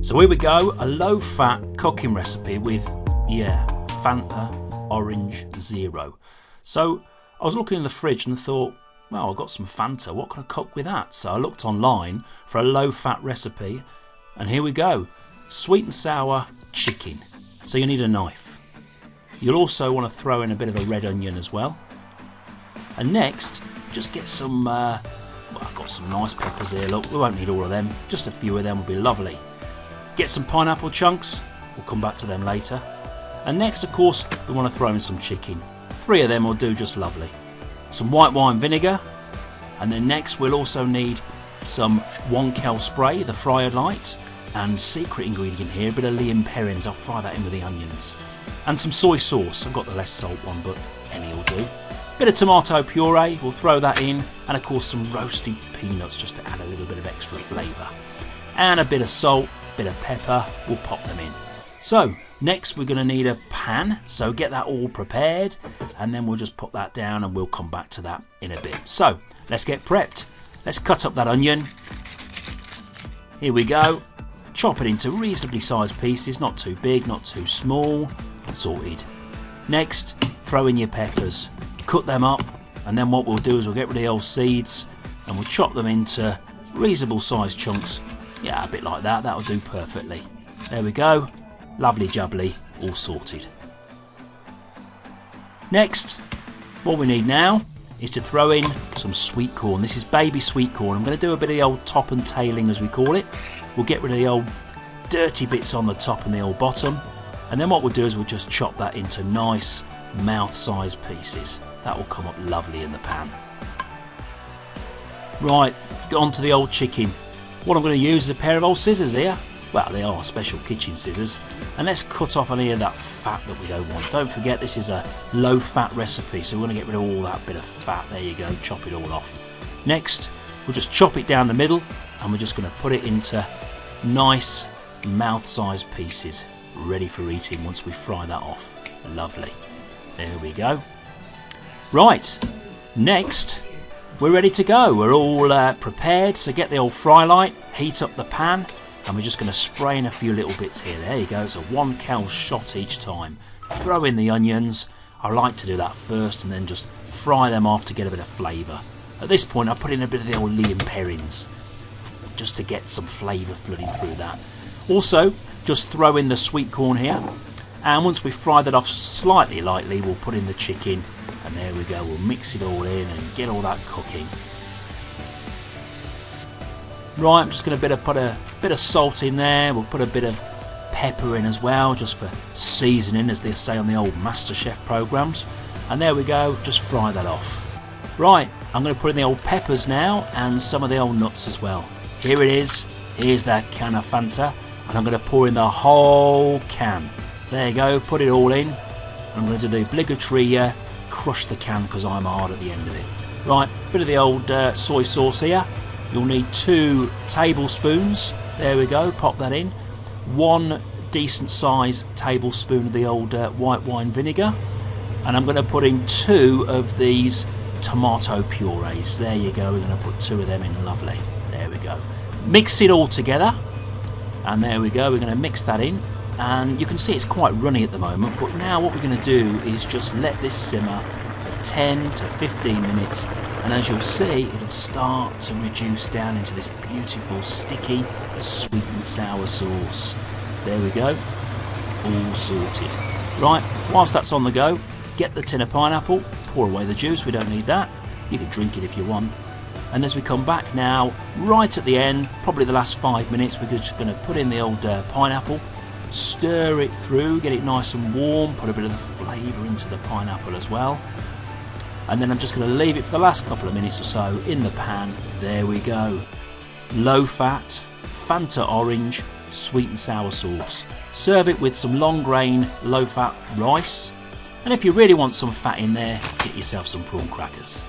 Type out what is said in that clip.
So here we go, a low-fat cooking recipe with, Fanta Orange Zero. So I was looking in the fridge and thought, well, I've got some Fanta, what can I cook with that? So I looked online for a low-fat recipe, and here we go, sweet and sour chicken. So you need a knife. You'll also want to throw in a bit of a red onion as well. And next, just get some, I've got some nice peppers here, look, we won't need all of them, just a few of them will be lovely. Get some pineapple chunks, we'll come back to them later. And next, of course, we want to throw in some chicken. 3 of them will do just lovely. Some white wine vinegar, and then next we'll also need some 1 cal spray, the fryer light, and secret ingredient here, a bit of Liam Perrins, I'll fry that in with the onions. And some soy sauce, I've got the less salt one, but any will do. Bit of tomato puree, we'll throw that in, and of course some roasted peanuts just to add a little bit of extra flavour. And a bit of salt, bit of pepper, we'll pop them in. So next we're going to need a pan, so get that all prepared, and then we'll just put that down and we'll come back to that in a bit. So let's get prepped. Let's cut up that onion. Here we go. Chop it into reasonably sized pieces, not too big, not too small. Sorted. Next, throw in your peppers. Cut them up, and then what we'll do is we'll get rid of the old seeds and we'll chop them into reasonable sized chunks. Yeah, a bit like that, that'll do perfectly. There we go, lovely jubbly, all sorted. Next, what we need now is to throw in some sweet corn. This is baby sweet corn. I'm going to do a bit of the old top and tailing as we call it. We'll get rid of the old dirty bits on the top and the old bottom, and then what we'll do is we'll just chop that into nice mouth-sized pieces. That will come up lovely in the pan. Right, on to the old chicken. What I'm going to use is a pair of old scissors here. Well, they are special kitchen scissors. And let's cut off any of that fat that we don't want. Don't forget, this is a low-fat recipe, so we're going to get rid of all that bit of fat. There you go, chop it all off. Next, we'll just chop it down the middle, and we're just going to put it into nice mouth-sized pieces, ready for eating once we fry that off. Lovely. There we go. Right, next we're ready to go. We're all prepared, so get the old fry light, heat up the pan, and we're just going to spray in a few little bits here. There you go, it's a 1 cal shot each time. Throw in the onions. I like to do that first and then just fry them off to get a bit of flavour. At this point I put in a bit of the old Liam Perrins just to get some flavour flooding through that. Also, just throw in the sweet corn here, and once we fry that off slightly lightly, we'll put in the chicken, and there we go, we'll mix it all in and get all that cooking. Right, I'm just going to put a bit of salt in there, we'll put a bit of pepper in as well, just for seasoning, as they say on the old MasterChef programmes, and there we go, just fry that off. Right, I'm going to put in the old peppers now, and some of the old nuts as well. Here it is, here's that can of Fanta, and I'm going to pour in the whole can. There you go, put it all in. I'm going to do the obligatory crush the can because I'm hard at the end of it. Right, bit of the old soy sauce here. You'll need 2 tablespoons. There we go, pop that in. 1 decent size tablespoon of the old white wine vinegar. And I'm going to put in 2 of these tomato purees. There you go, we're going to put 2 of them in, lovely. There we go. Mix it all together. And there we go, we're going to mix that in. And you can see it's quite runny at the moment, but now what we're going to do is just let this simmer for 10 to 15 minutes, and as you'll see, it'll start to reduce down into this beautiful sticky sweet and sour sauce. There we go, all sorted. Right, whilst that's on the go, get the tin of pineapple, pour away the juice, we don't need that. You can drink it if you want. And as we come back now, right at the end, probably the last 5 minutes, we're just going to put in the old pineapple, stir it through, get it nice and warm, put a bit of the flavour into the pineapple as well. And then I'm just going to leave it for the last couple of minutes or so in the pan. There we go. Low fat, Fanta orange, sweet and sour sauce. Serve it with some long grain, low fat rice. And if you really want some fat in there, get yourself some prawn crackers.